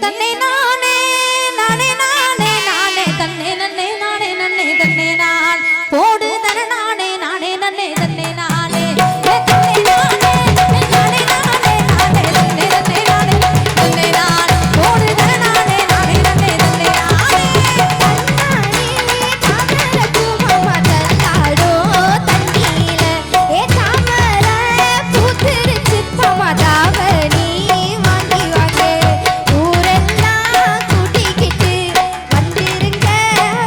தன்னை நானே நானே நானே நானே தன்னை நன்னே நானே நன்னே தன்னை நான் போடு தன நானே நானே நன்னே தன்னை நானே தன்னை நானே நானே நானே நானே தன்னை நன்னே நானே தன்னை நான் போடு தன நானே நானே நன்னே தன்னை நானே தாமரப்பு மாமா தள்ளாடோ தண்ணீல ஏ தாமர பூத்திருச்சு மாமா தாவணி வாங்கி வாங்க ஊரெல்லாம் கூட்டிக்கிட்டு வந்திருங்க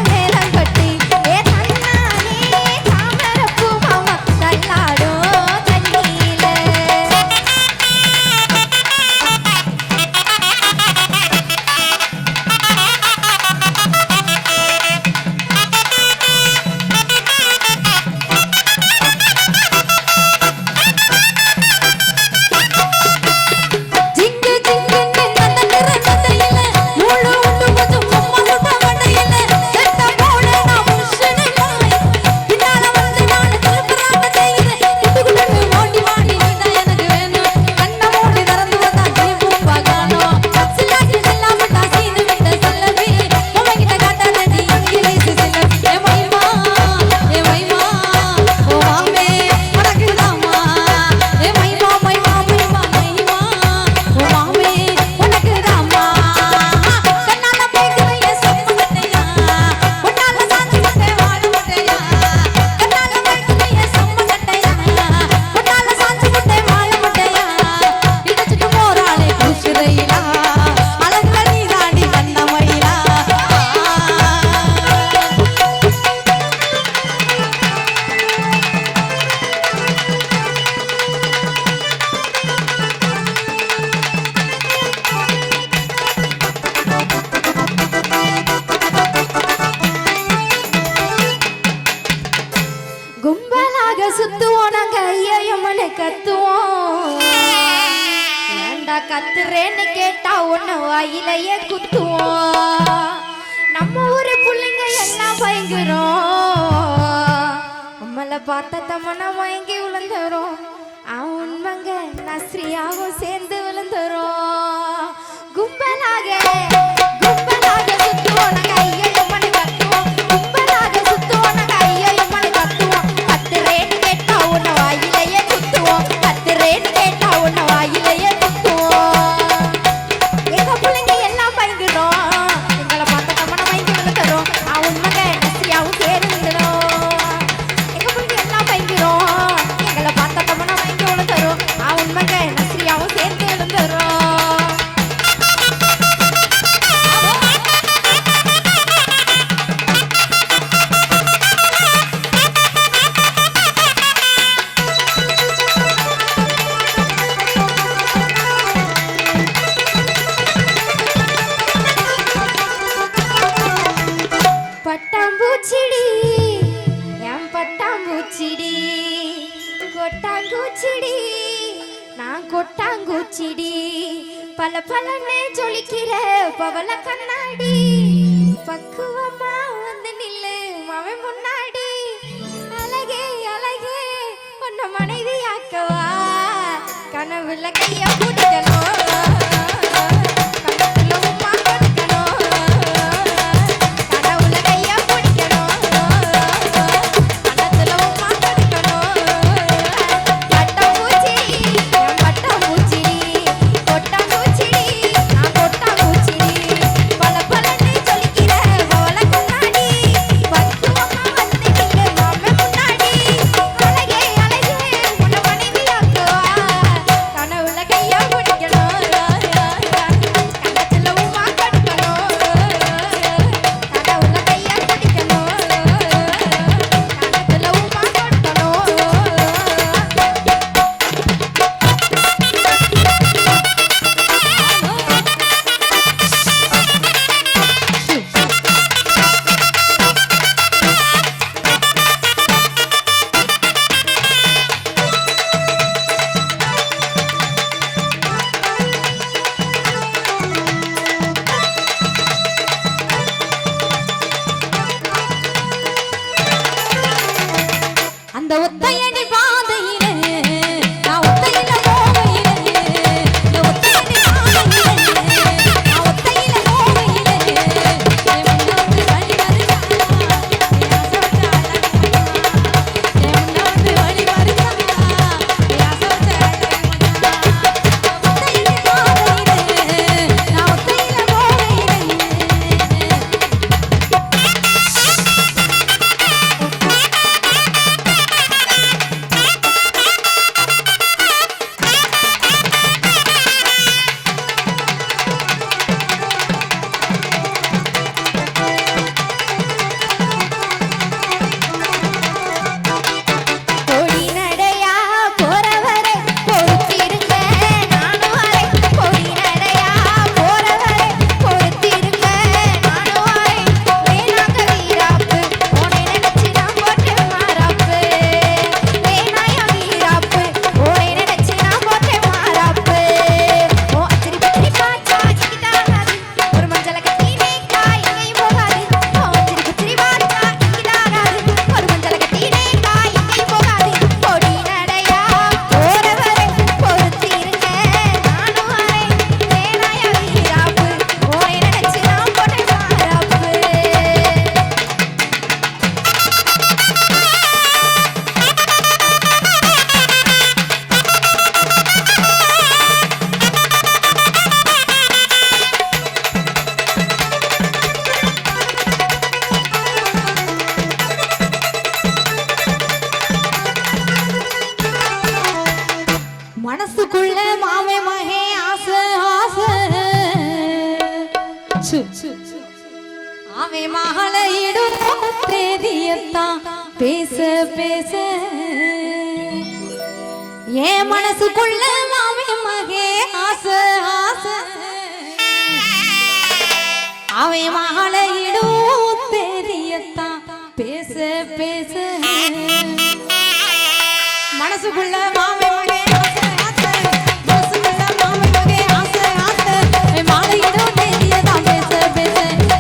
மேளம் கட்டி ஏ தன்னானே தாமரப்பு மாமா தள்ளாடோ தண்ணீல ஜிங்கு ஜிங்குன்னு நந்தனிற நந்தையில மூளை உண்டு கொஞ்சம் அம்மா சுட்ட வண்டையில செத்த போல நான் முஷனு நாய் பின்னால வந்து நான் திருப்புறாம செய்கிறேன் குட்டுக்குட்டுன்னு ஓடி வாடி நீதான் எனக்கு வேணும் கண்ணை மூடி திறந்து வந்தா ஜீவும் பகானோ சில்லாக்கி செல்லாம தான் சீனு விட்ட செல்லவே உன்கிட்ட காட்டாதடி இங்கிலீஷ் செல்லவே ஏ மைமா ஓ மாமே உனக்குதாம்மா ஏ மைமா மைமா மைமா மைமா ஓ மாமே உனக்குதாம்மா கண்ணால பேசுற என் சொப்பு கட்டையா உன்னால சாஞ்சி கட்டை வாழ மாட்டையா கண்ணால பேசுற என் சொப்பு கட்டையா உன்னால சாஞ்சி கட்டை வாழ மாட்டையா இடிச்சிட்டு போறாளே குஷிரையிலா அழகுல நீ தாண்டி கண்ணமயிலா கும்பலாக சுத்துவோம் நாங்க ஐயம்மனு கத்துவோம் ஏண்டா கத்துறேன்னு கேட்டா ஒண்ணு வாயிலையே குத்துவோம் நம்ம ஊரு புள்ளைங்க எல்லாம் பயங்குறோம் நம்மள பார்த்த தம்மனா மயங்கி விழுந்துரும் உண்மைங்க நஸ்ரியாவும் சேர்ந்து விழுந்துரும் கும்பலாக சுத்துவோம் நாங்க ஐயம்மனு கத்துவோம் கும்பலாக சுத்துவோம் நாங்க ஐயம்மனு கத்துவோம் கத்துறேன்னு கேட்டா உன்னை வாயிலையே குத்துவோம் கத்துறேன்னு கேட்டா உன்னை வாயிலையே குத்துவோம் எங்க பிள்ளைங்க எல்லாம் பயந்துடும் எங்களை பார்த்த கம்மனை மயங்கி விழுந்துரும் உண்மைங்க நஸ்ரியாவும் சேர்ந்துடும் எங்க பிள்ளைங்க எல்லாம் பயந்துடும் எங்களை பார்த்த கம்மனை மயங்கி விழுந்துரும் உண்மைங்க நஸ்ரியாவும் சேர்ந்து விழுந்துரும் பட்டாம்பூச்சிடி என் பட்டாம்பூச்சிடி கொட்டாங்கூச்சிடி நான் கொட்டாங்கூச்சிடி பல பலனே ஜொலிக்கிற பவள கண்ணாடி பக்குவமா வந்து நில்லு அவன் முன்னாடி அழகே அழகே உன்னை மனைவியாக்கவா கனவுல கைய பிடிக்கணும் கனவுல உம்மா கொடுக்கணும் கனவுல கைய பிடிக்கணும் கனத்துல உம்மா கொடுக்கணும் பட்டாம்பூச்சிடி என் பட்டாம்பூச்சிடி கொட்டாம்பூச்சிடி நான் கொட்டாம்பூச்சிடி பல பலன்னு ஜொலிக்கிற பவள கண்ணாடி பக்குவமா வந்து நில்லு மாமே முன்னாடி அழகே அழகே உன்னை மனைவியாக்குவா கனவுல கைய பிடிக்கணும் கனத்துல உம்மா கொடுக்கணும் கனவுல கைய பிடிக்கணும் கனத்துல உம்மா கொடுக்கணும் அந்த ஒத்தையடி பா மனசுக்குள்ள மாமே மகே ஆசை ஆசை அவன் மகளிடும் தேதியத்தான் பேச பேச என் மனசுக்குள்ள மாமே மகே ஆசை ஆசை அவன் மகளிடும் தேதியத்தான் பேச பேச மனசுக்குள்ள மாமே மகே ஆசை ஆசை மனசுக்குள்ள மாமே மகே ஆசை ஆசை மாலையிடும் தேதியத்தான் பேச பேச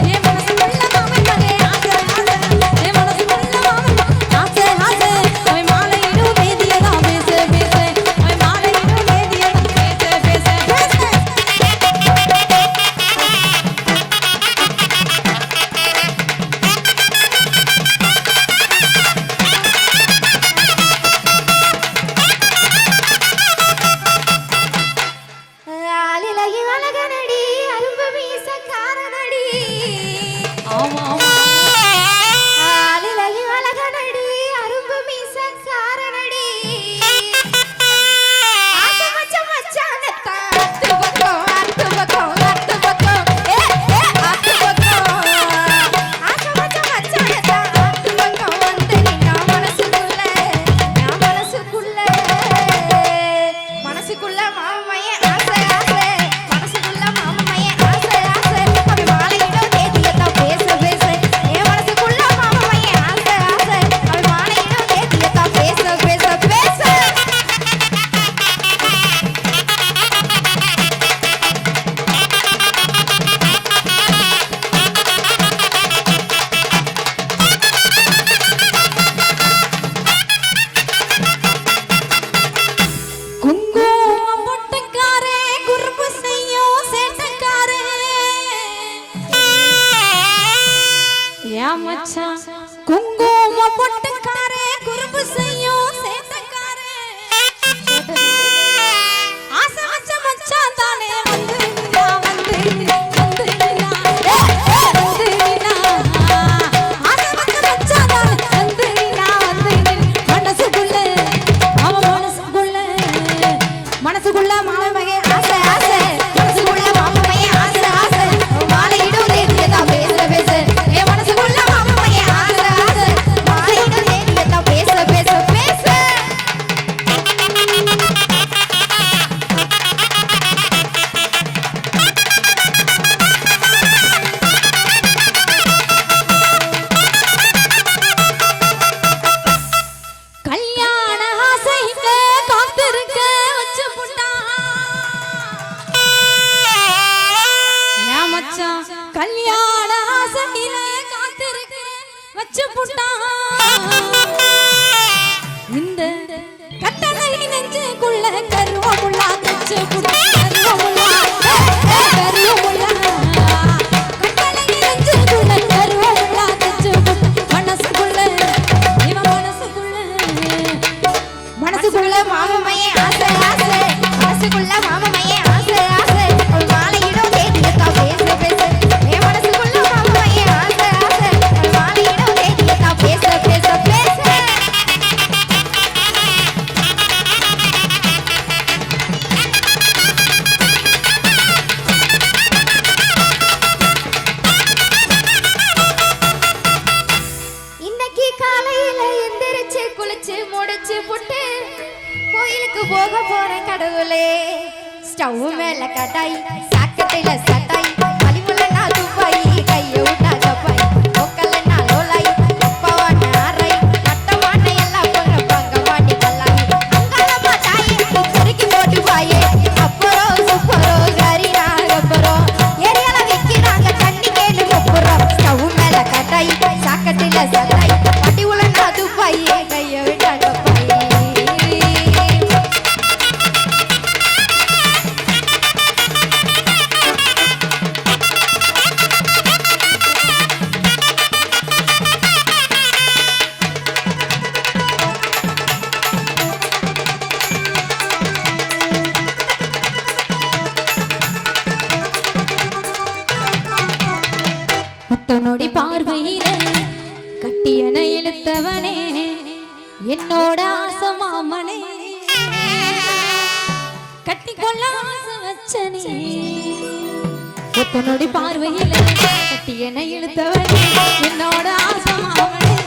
என் மனசுக்குள்ள மாமே மகே ஆசை ஆசை என் மனசுக்குள்ள மாமே ஆசை ஆசை அவன் மாலையிடும் தேதியத்தான் பேச பேச அவன் மாலையிடும் தேதியத்தான் பேச பேச ஆலிலகி அழகனடி அரும்பு மீசக்காரனடி ஆமா ஆமா ஆலிலகி அழகனடி அரும்பு மீசக்காரனடி ஆசை மச்சான் மச்சானத்தான் அத்து பக்கம் அத்து பக்கம் அத்து பக்கம் அத்து பக்கம் ஆசை மச்சான் மச்சானத்தான் அத்து பக்கம் வந்து நின்னா மனசுக்குள்ள மனசுக்குள்ள மாமையே ஆசை ஆசை மனசுக்குள்ள மாமையே ஆசை ஆசை அவன் மாலையிடும் தேதியத்தான் பேச பேச என் மனசுக்குள்ள மாமையே ஆசை ஆசை அவன் மாலையிடும் தேதியத்தான் பேச பேச பேச குங்குமம் பொட்டுக்காரே குறும்பு செய்யும் சேட்டக்காரே ஏன் மச்சான் குங்குமம் பொட்டுக்காரே குறும்பு செய்யும் சேட்டக்காரே ஆசை வச்ச மச்சான் தானே வந்து நின்னா, வந்து நின்னா, வந்து நின்னா, வந்து நின்னா. ஆசை வச்ச மச்சான் தானே வந்து நின்னா, வந்து நின்னா. மனசுக்குள்ள அவன் மனசுக்குள்ள மாமமையே ஆசை ஆசை மனசுக்குள்ள மாமையே ஆசை ஆசை அவன் மாலையிடும் தேதியத்தான் பேச பேச என் மனசுக்குள்ள மாமையே ஆசை ஆசை மாலையிடும் தேதியத்தான் பேச பேச பேச கல்யாண ஆசையில காத்திருக்க வச்சு புட்டான் ஏன் மச்சான் கல்யாண ஆசையில காத்திருக்க வச்சு புட்டான் இந்த கட்டளை நெஞ்சுக்குள்ள கருவமுள்ளா வச்சு புட்டான் கருவமுள்ளா கட்டளை நெஞ்சுக்குள்ள கருவமுள்ளா வச்சு புட்டான் மனசுக்குள்ள இவன் மனசுக்குள்ள மாமையே ஆசை ஆசை மனசுக்குள்ள மாமையே ஆசை ஆசை அவன் மாலையிடும் தேதியத்தான் பேச பேச என் மனசுக்குள்ள மாமையே ஆசை ஆசை அவன் மாலையிடும் தேதியத்தான் பேச பேச பேச இன்னைக்கு காலையில எந்திரிச்சு குளிச்சு முடிச்சு புட்டு கோயிலுக்கு போக போறேன் கடவுளே ஸ்டவ் மேல கடாய் சாக்கடையில சட்டாய் மலிமுலனா துப்பாய் கைய விட்டா கப்பாய் ஒக்கலனா லோலாய் அப்பவான அரை கட்டமான எல்லாம் போற பங்க மாட்டி கல்லாய் அங்காளமா தாயே பெருக்கி போட்டு வாயே அப்புறம் சூப்பரோ கரினா ரப்பரோ ஏரியால விக்கிறாங்க தண்ணி கேளு முப்புறம் ஸ்டவ் மேல கடாய் சாக்கடையில சட்டாய் மடி உலனா துப்பாய் கைய விட்டா கப்பாய் நொடி பார்வையில கட்டியன இழுத்தவனே என்னோட ஆசமாமனே கட்டிக்கொள்ள ஆசை வச்சனே ஒத்த நொடி பார்வையில கட்டி என இழுத்தவனே என்னோட ஆசை மாமனே